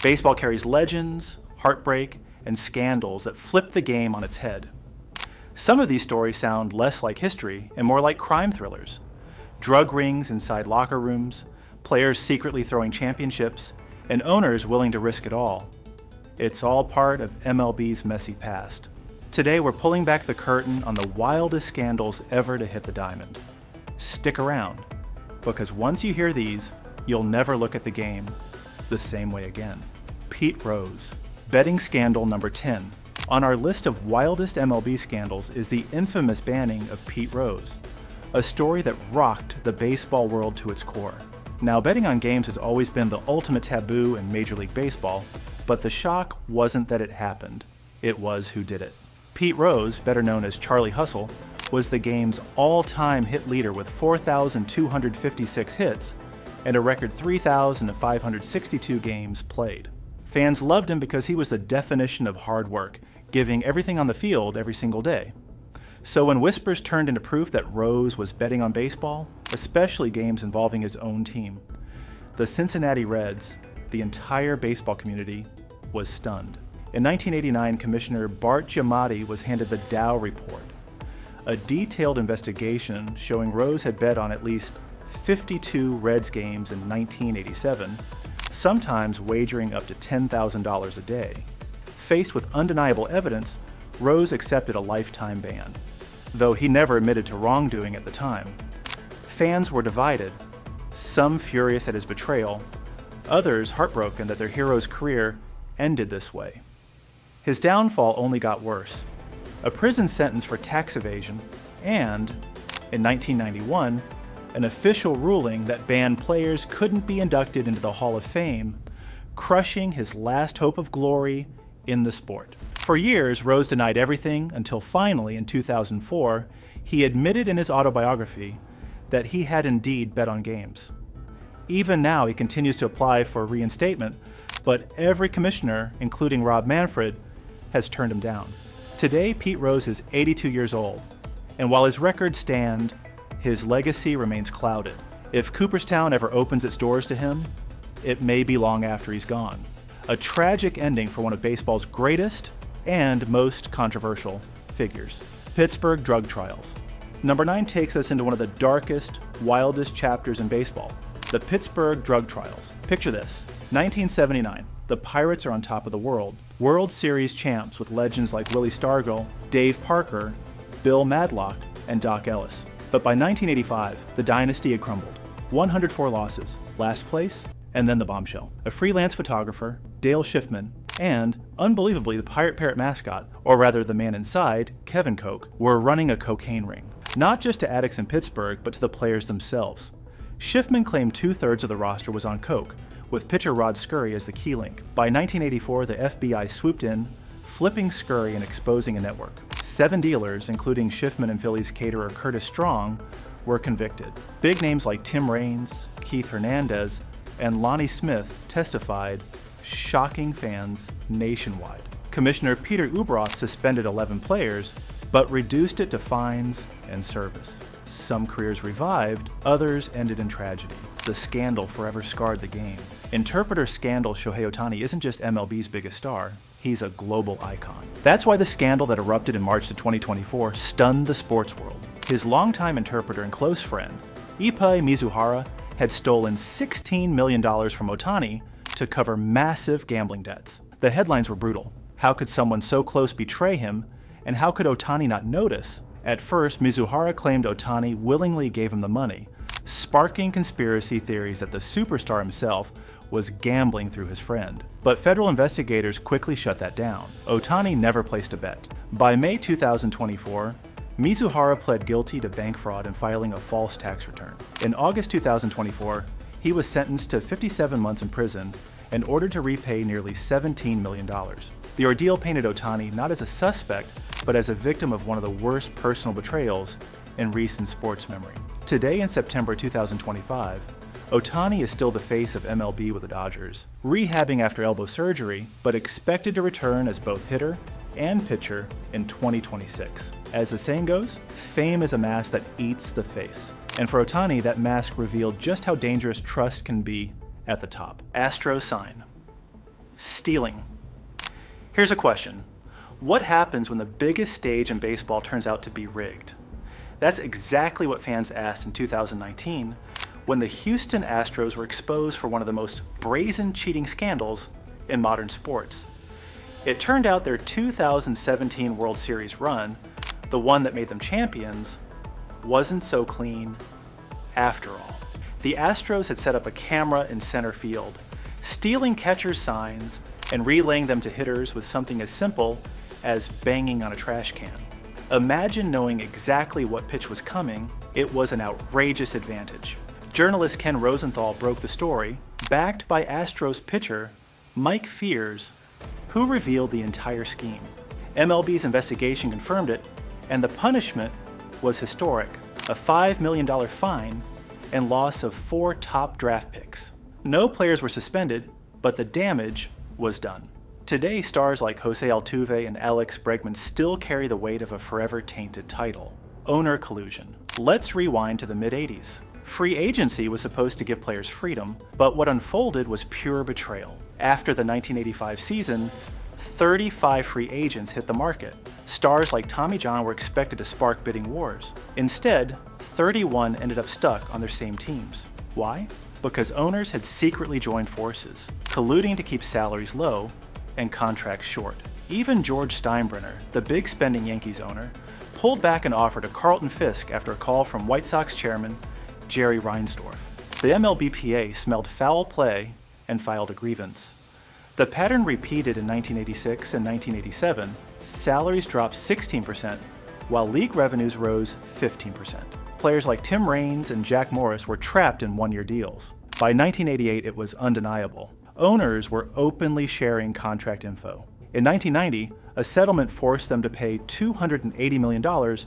Baseball carries legends, heartbreak, and scandals that flip the game on its head. Some of these stories sound less like history and more like crime thrillers. Drug rings inside locker rooms, players secretly throwing championships, and owners willing to risk it all. It's all part of MLB's messy past. Today we're pulling back the curtain on the wildest scandals ever to hit the diamond. Stick around, because once you hear these, you'll never look at the game the same way again. Pete Rose, betting scandal number 10. On our list of wildest MLB scandals is the infamous banning of Pete Rose, a story that rocked the baseball world to its core. Now, betting on games has always been the ultimate taboo in Major League Baseball, but the shock wasn't that it happened, it was who did it. Pete Rose, better known as Charlie Hustle, was the game's all-time hit leader with 4,256 hits and a record 3,562 games played. Fans loved him because he was the definition of hard work, giving everything on the field every single day. So when whispers turned into proof that Rose was betting on baseball, especially games involving his own team, the Cincinnati Reds, the entire baseball community, was stunned. In 1989, Commissioner Bart Giamatti was handed the Dow Report, a detailed investigation showing Rose had bet on at least 52 Reds games in 1987, sometimes wagering up to $10,000 a day. Faced with undeniable evidence, Rose accepted a lifetime ban, though he never admitted to wrongdoing at the time. Fans were divided, some furious at his betrayal, others heartbroken that their hero's career ended this way. His downfall only got worse. A prison sentence for tax evasion and, in 1991, an official ruling that banned players couldn't be inducted into the Hall of Fame, crushing his last hope of glory in the sport. For years, Rose denied everything until finally, in 2004, he admitted in his autobiography that he had indeed bet on games. Even now, he continues to apply for reinstatement, but every commissioner, including Rob Manfred, has turned him down. Today, Pete Rose is 82 years old, and while his records stand, his legacy remains clouded. If Cooperstown ever opens its doors to him, it may be long after he's gone. A tragic ending for one of baseball's greatest and most controversial figures. Pittsburgh drug trials. Number 9 takes us into one of the darkest, wildest chapters in baseball, the Pittsburgh drug trials. Picture this, 1979, the Pirates are on top of the world. World Series champs with legends like Willie Stargell, Dave Parker, Bill Madlock, and Doc Ellis. But by 1985, the dynasty had crumbled. 104 losses, last place, and then the bombshell. A freelance photographer, Dale Schiffman, and, unbelievably, the Pirate Parrot mascot, or rather the man inside, Kevin Koch, were running a cocaine ring. Not just to addicts in Pittsburgh, but to the players themselves. Schiffman claimed 2/3 of the roster was on coke, with pitcher Rod Scurry as the key link. By 1984, the FBI swooped in, flipping Scurry and exposing a network. 7 dealers, including Schiffman and Phillies caterer Curtis Strong, were convicted. Big names like Tim Raines, Keith Hernandez, and Lonnie Smith testified, shocking fans nationwide. Commissioner Peter Ueberroth suspended 11 players, but reduced it to fines and service. Some careers revived, others ended in tragedy. The scandal forever scarred the game. Interpreter scandal Shohei Ohtani isn't just MLB's biggest star, he's a global icon. That's why the scandal that erupted in March of 2024 stunned the sports world. His longtime interpreter and close friend, Ippei Mizuhara, had stolen $16 million from Ohtani to cover massive gambling debts. The headlines were brutal. How could someone so close betray him, and how could Ohtani not notice? At first, Mizuhara claimed Ohtani willingly gave him the money, sparking conspiracy theories that the superstar himself was gambling through his friend. But federal investigators quickly shut that down. Ohtani never placed a bet. By May 2024, Mizuhara pled guilty to bank fraud and filing a false tax return. In August 2024, he was sentenced to 57 months in prison and ordered to repay nearly $17 million. The ordeal painted Ohtani not as a suspect, but as a victim of one of the worst personal betrayals in recent sports memory. Today, in September 2025, Ohtani is still the face of MLB with the Dodgers, rehabbing after elbow surgery, but expected to return as both hitter and pitcher in 2026. As the saying goes, fame is a mask that eats the face. And for Ohtani, that mask revealed just how dangerous trust can be at the top. Astro sign. stealing. Here's a question. What happens when the biggest stage in baseball turns out to be rigged? That's exactly what fans asked in 2019 when the Houston Astros were exposed for one of the most brazen cheating scandals in modern sports. It turned out their 2017 World Series run, the one that made them champions, wasn't so clean after all. The Astros had set up a camera in center field, stealing catchers' signs and relaying them to hitters with something as simple as banging on a trash can. Imagine knowing exactly what pitch was coming. It was an outrageous advantage. Journalist Ken Rosenthal broke the story, backed by Astros pitcher Mike Fears, who revealed the entire scheme. MLB's investigation confirmed it, and the punishment was historic: a $5 million fine and loss of 4 top draft picks. No players were suspended, but the damage was done. Today, stars like Jose Altuve and Alex Bregman still carry the weight of a forever tainted title: owner collusion. Let's rewind to the mid-'80s. Free agency was supposed to give players freedom, but what unfolded was pure betrayal. After the 1985 season, 35 free agents hit the market. Stars like Tommy John were expected to spark bidding wars. Instead, 31 ended up stuck on their same teams. Why? Because owners had secretly joined forces, colluding to keep salaries low and contracts short. Even George Steinbrenner, the big spending Yankees owner, pulled back an offer to Carlton Fisk after a call from White Sox chairman Jerry Reinsdorf. The MLBPA smelled foul play and filed a grievance. The pattern repeated in 1986 and 1987. Salaries dropped 16%, while league revenues rose 15%. Players like Tim Raines and Jack Morris were trapped in one-year deals. By 1988, it was undeniable. Owners were openly sharing contract info. In 1990, a settlement forced them to pay $280 million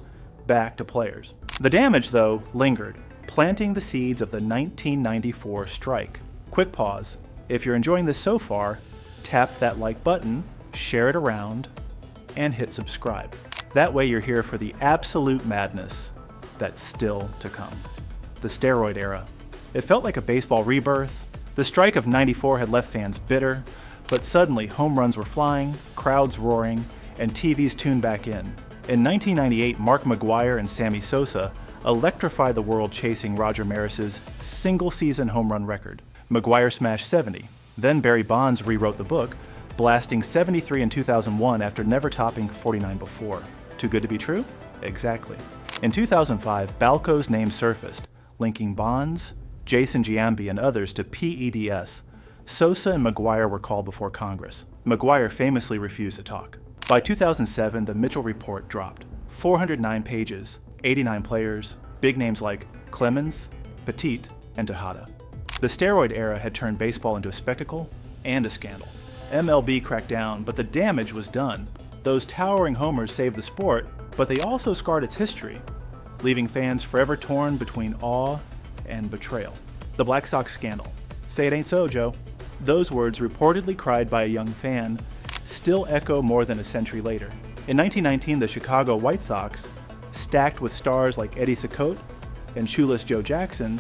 back to players. The damage, though, lingered, planting the seeds of the 1994 strike. Quick pause. If you're enjoying this so far, tap that like button, share it around, and hit subscribe. That way you're here for the absolute madness that's still to come. The steroid era. It felt like a baseball rebirth. The strike of '94 had left fans bitter, but suddenly home runs were flying, crowds roaring, and TVs tuned back in. In 1998, Mark McGwire and Sammy Sosa electrified the world, chasing Roger Maris's single-season home run record. McGwire smashed 70. Then Barry Bonds rewrote the book, blasting 73 in 2001 after never topping 49 before. Too good to be true? Exactly. In 2005, Balco's name surfaced, linking Bonds, Jason Giambi, and others to PEDS. Sosa and McGwire were called before Congress. McGwire famously refused to talk. By 2007, the Mitchell Report dropped. 409 pages, 89 players, big names like Clemens, Petit, and Tejada. The steroid era had turned baseball into a spectacle and a scandal. MLB cracked down, but the damage was done. Those towering homers saved the sport, but they also scarred its history, leaving fans forever torn between awe and betrayal. The Black Sox scandal. Say it ain't so, Joe. Those words, reportedly cried by a young fan, still echo more than a century later. In 1919, the Chicago White Sox, stacked with stars like Eddie Cicotte and shoeless Joe Jackson,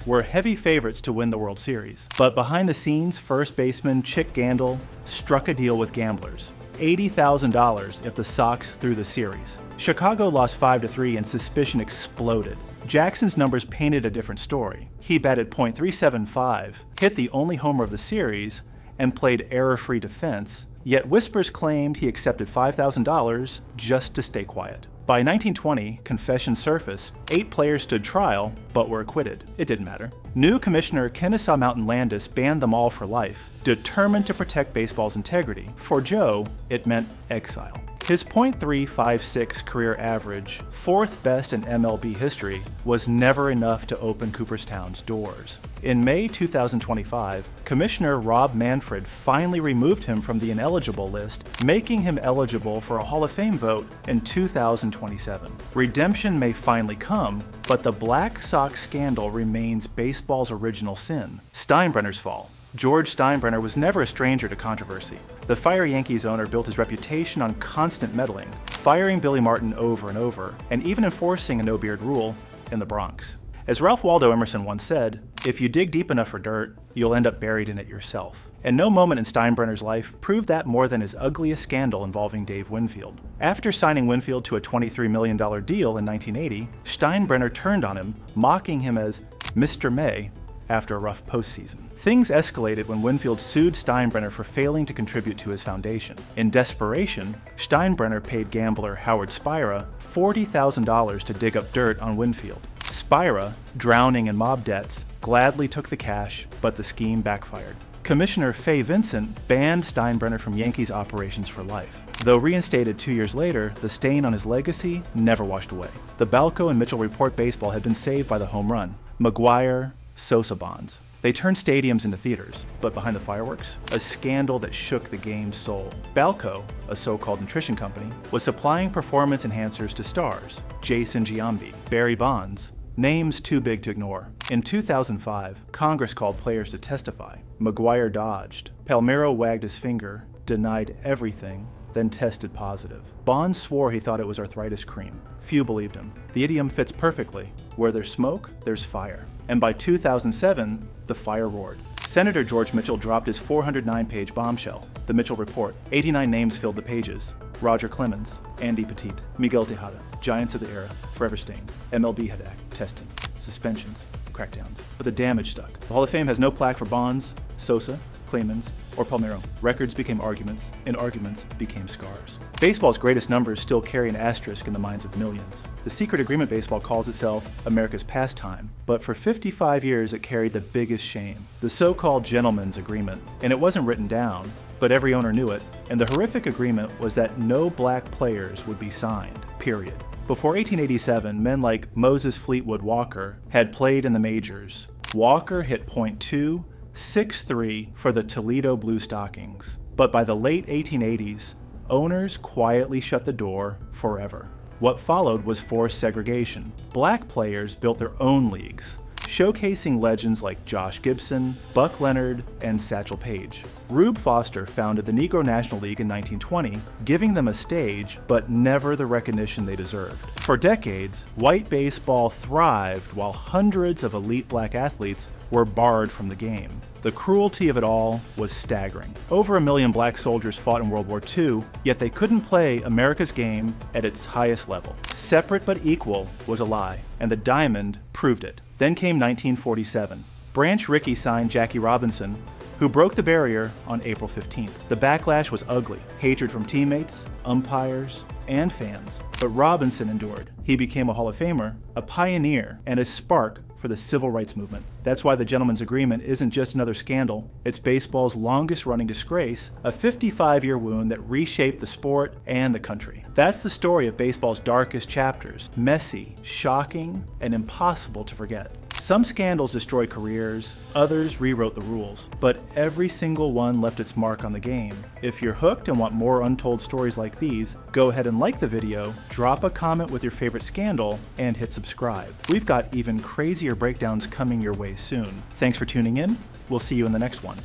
were heavy favorites to win the World Series. But behind the scenes, first baseman Chick Gandil struck a deal with gamblers. $80,000 if the Sox threw the series. Chicago lost 5-3 and suspicion exploded. Jackson's numbers painted a different story. He batted .375, hit the only homer of the series, and played error-free defense, yet whispers claimed he accepted $5,000 just to stay quiet. By 1920, confessions surfaced. 8 players stood trial, but were acquitted. It didn't matter. New commissioner Kennesaw Mountain Landis banned them all for life, determined to protect baseball's integrity. For Joe, it meant exile. His .356 career average, 4th best in MLB history, was never enough to open Cooperstown's doors. In May 2025, Commissioner Rob Manfred finally removed him from the ineligible list, making him eligible for a Hall of Fame vote in 2027. Redemption may finally come, but the Black Sox scandal remains baseball's original sin: Steinbrenner's fall. George Steinbrenner was never a stranger to controversy. The fiery Yankees owner built his reputation on constant meddling, firing Billy Martin over and over, and even enforcing a no-beard rule in the Bronx. As Ralph Waldo Emerson once said, if you dig deep enough for dirt, you'll end up buried in it yourself. And no moment in Steinbrenner's life proved that more than his ugliest scandal involving Dave Winfield. After signing Winfield to a $23 million deal in 1980, Steinbrenner turned on him, mocking him as Mr. May after a rough postseason. Things escalated when Winfield sued Steinbrenner for failing to contribute to his foundation. In desperation, Steinbrenner paid gambler Howard Spira $40,000 to dig up dirt on Winfield. Spira, drowning in mob debts, gladly took the cash, but the scheme backfired. Commissioner Fay Vincent banned Steinbrenner from Yankees operations for life. Though reinstated 2 years later, the stain on his legacy never washed away. The Balco and Mitchell Report baseball had been saved by the home run. McGuire, Sosa bonds. They turned stadiums into theaters, but behind the fireworks, a scandal that shook the game's soul. Balco, a so-called nutrition company, was supplying performance enhancers to stars, Jason Giambi, Barry Bonds, names too big to ignore. In 2005, Congress called players to testify. McGuire dodged. Palmeiro wagged his finger, denied everything, then tested positive. Bonds swore he thought it was arthritis cream. Few believed him. The idiom fits perfectly. Where there's smoke, there's fire. And by 2007, the fire roared. Senator George Mitchell dropped his 409-page bombshell, the Mitchell Report. 89 names filled the pages. Roger Clemens, Andy Pettit, Miguel Tejada, giants of the era, forever stained. MLB had testing, suspensions, crackdowns. But the damage stuck. The Hall of Fame has no plaque for Bonds, Sosa, Clemens, or Palmeiro. Records became arguments, and arguments became scars. Baseball's greatest numbers still carry an asterisk in the minds of millions. The secret agreement baseball calls itself America's pastime, but for 55 years it carried the biggest shame, the so-called gentleman's agreement. And it wasn't written down, but every owner knew it, and the horrific agreement was that no black players would be signed, period. Before 1887, men like Moses Fleetwood Walker had played in the majors. Walker hit .263 for the Toledo Blue Stockings. But by the late 1880s, owners quietly shut the door forever. What followed was forced segregation. Black players built their own leagues, showcasing legends like Josh Gibson, Buck Leonard, and Satchel Paige. Rube Foster founded the Negro National League in 1920, giving them a stage, but never the recognition they deserved. For decades, white baseball thrived while hundreds of elite black athletes were barred from the game. The cruelty of it all was staggering. Over 1 million black soldiers fought in World War II, yet they couldn't play America's game at its highest level. Separate but equal was a lie, and the diamond proved it. Then came 1947. Branch Rickey signed Jackie Robinson, who broke the barrier on April 15th. The backlash was ugly. Hatred from teammates, umpires, and fans. But Robinson endured. He became a Hall of Famer, a pioneer, and a spark for the civil rights movement. That's why the gentleman's agreement isn't just another scandal. It's baseball's longest-running disgrace, a 55-year wound that reshaped the sport and the country. That's the story of baseball's darkest chapters. Messy, shocking, and impossible to forget. Some scandals destroyed careers, others rewrote the rules, but every single one left its mark on the game. If you're hooked and want more untold stories like these, go ahead and like the video, drop a comment with your favorite scandal, and hit subscribe. We've got even crazier breakdowns coming your way soon. Thanks for tuning in. We'll see you in the next one.